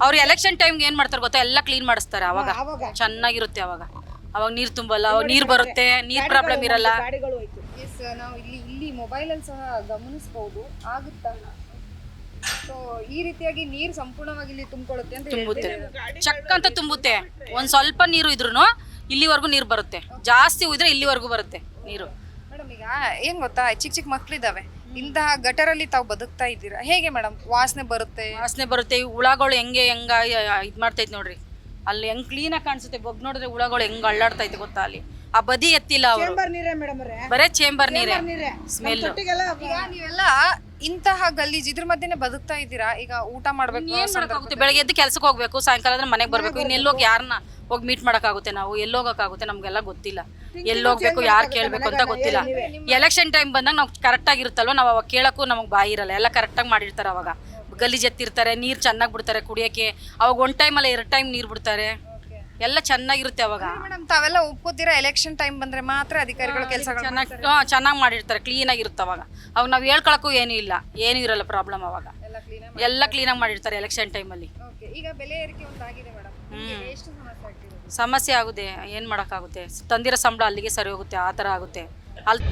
ಅವ್ರು ಎಲೆಕ್ಷನ್ ಟೈಮ್ಗೆ ಏನ್ ಮಾಡ್ತಾರೆ ಗೊತ್ತಾ, ಎಲ್ಲ ಕ್ಲೀನ್ ಮಾಡಿಸ್ತಾರೆ. ಅವಾಗ ಚೆನ್ನಾಗಿರುತ್ತೆ. ಅವಾಗ ನೀರ್ ತುಂಬಲ್ಲ, ಅವಾಗ ನೀರ್ ಬರುತ್ತೆ, ನೀರ್ ಪ್ರಾಬ್ಲಮ್ ಇರಲ್ಲ. ಎಸ್, ನಾವು ಇಲ್ಲಿ ಮೊಬೈಲಲ್ಲಿ ಸಹ ಗಮನಿಸಬಹುದು ಆಗುತ್ತಾ. ಸೊ ಈ ರೀತಿಯಾಗಿ ನೀರು ಸಂಪೂರ್ಣವಾಗಿ ಇಲ್ಲಿ ತುಂಬಿಕೊಳ್ಳುತ್ತೆ ಅಂತ ತುಂಬುತ್ತೆ, ಚಕ್ ಅಂತ ತುಂಬುತ್ತೆ. ಒಂದ್ ಸ್ವಲ್ಪ ನೀರು ಇದ್ರೂ ಇಲ್ಲಿವರೆಗೂ ನೀರು ಬರುತ್ತೆ, ಜಾಸ್ತಿ ಹೋದ್ರೆ ಇಲ್ಲಿವರೆಗೂ ಬರುತ್ತೆ ನೀರು. ಮೇಡಮ್, ಈಗ ಏನ್ ಗೊತ್ತಾ, ಚಿಕ್ಕ ಮಕ್ಳಿದಾವೆ, ಇಂತಹ ಗಟರಲ್ಲಿ ತಾವು ಬದುಕ್ತಾ ಇದ್ದೀರಾ, ಹೇಗೆ ಮೇಡಮ್? ವಾಸನೆ ಬರುತ್ತೆ. ಈ ಹುಳಗಳು ಹೆಂಗ ಇದ್ ಮಾಡ್ತೈತೆ ನೋಡ್ರಿ, ಅಲ್ಲಿ ಹೆಂಗ್ ಕ್ಲೀನ್ ಆಗಿ ಕಾಣಿಸುತ್ತೆ. ಬಗ್ ನೋಡಿದ್ರೆ ಹುಳಗಳು ಹೆಂಗ್ ಅಳ್ಳಾಡ್ತೈತೆ ಗೊತ್ತಾ, ಅಲ್ಲಿ ಆ ಬದಿ ಎತ್ತಿಲ್ಲ ಅವರು, ಬರೇ ಚೇಂಬರ್ ನೀರೇ ಸ್ಮೆಲ್. ಈಗ ನೀವೆಲ್ಲ ಇಂತಹ ಗಲೀಜ್ ಇದ್ರ ಮಧ್ಯೆ ಬದುಕ್ತಾ ಇದ್ದೀರಾ. ಈಗ ಊಟ ಮಾಡ್ಬೇಕು, ಏನ್ ಮಾಡಕ್ಕಾಗುತ್ತೆ? ಬೆಳಗ್ಗೆ ಎದ್ದು ಕೆಲ್ಸಕ್ಕೆ ಹೋಗ್ಬೇಕು, ಸಾಯಂಕಾಲ ಆದ್ರೆ ಮನೆಗೆ ಬರ್ಬೇಕು. ಇನ್ನೆಲ್ಲೋಗಿ ಯಾರನ್ನ ಹೋಗಿ ಮೀಟ್ ಮಾಡಕ್ಕಾಗುತ್ತೆ? ನಾವು ಎಲ್ಲೋಗಕ್ಕಾಗುತ್ತೆ? ನಮ್ಗೆಲ್ಲ ಗೊತ್ತಿಲ್ಲ, ಎಲ್ಲೋಗ್ಬೇಕು, ಯಾರು ಕೇಳ್ಬೇಕು ಅಂತ ಗೊತ್ತಿಲ್ಲ. ಎಲೆಕ್ಷನ್ ಟೈಮ್ ಬಂದಾಗ ನಾವು ಕರೆಕ್ಟ್ ಆಗಿರುತ್ತಲ್ವ, ನಾವು ಅವಾಗ ಕೇಳಕ್ಕೂ ನಮಗೆ ಬಾಯಿ ಇರಲ್ಲ. ಎಲ್ಲ ಕರೆಕ್ಟಾಗಿ ಮಾಡಿರ್ತಾರೆ. ಅವಾಗ ಗಲೀಜ್ ಎತ್ತಿರ್ತಾರೆ, ನೀರು ಚೆನ್ನಾಗಿ ಬಿಡ್ತಾರೆ ಕುಡಿಯೋಕ್ಕೆ. ಅವಾಗ 1 ಟೈಮ್ ಅಲ್ಲ 2 ಟೈಮ್ ನೀರು ಬಿಡ್ತಾರೆ, ಎಲ್ಲ ಚೆನ್ನಾಗಿರುತ್ತೆ. ಅವಾಗ ಮೇಡಮ್, ತಾವೆಲ್ಲ ಒಪ್ಕೋತೀರಾ ಎಲೆಕ್ಷನ್ ಟೈಮ್ ಬಂದ್ರೆ ಮಾತ್ರ ಅಧಿಕಾರಿಗಳು ಕೆಲಸ ಚೆನ್ನಾಗಿ ಮಾಡಿರ್ತಾರೆ, ಕ್ಲೀನ್ ಆಗಿರುತ್ತೆ. ಅವಾಗ ನಾವು ಹೇಳ್ಕೊಳಕ್ಕೂ ಏನೂ ಇರಲ್ಲ ಪ್ರಾಬ್ಲಮ್. ಅವಾಗ ಎಲ್ಲ ಕ್ಲೀನಾಗಿ ಮಾಡಿರ್ತಾರೆ ಎಲೆಕ್ಷನ್ ಟೈಮಲ್ಲಿ. ಈಗ ಬೆಲೆ ಏರಿಕೆ ಒಂದಾಗಿದೆ ಮೇಡಮ್, ಎಷ್ಟು ಸಮಸ್ಯೆ ಆಗ್ತಿದೆ? ಸಮಸ್ಯೆ ಆಗುತ್ತೆ, ಏನು ಮಾಡೋಕ್ಕಾಗುತ್ತೆ? ತಂದಿರೋ ಸಂಬಳ ಅಲ್ಲಿಗೆ ಸರಿ ಹೋಗುತ್ತೆ, ಆ ಥರ ಆಗುತ್ತೆ ಅಲ್ಲಿ.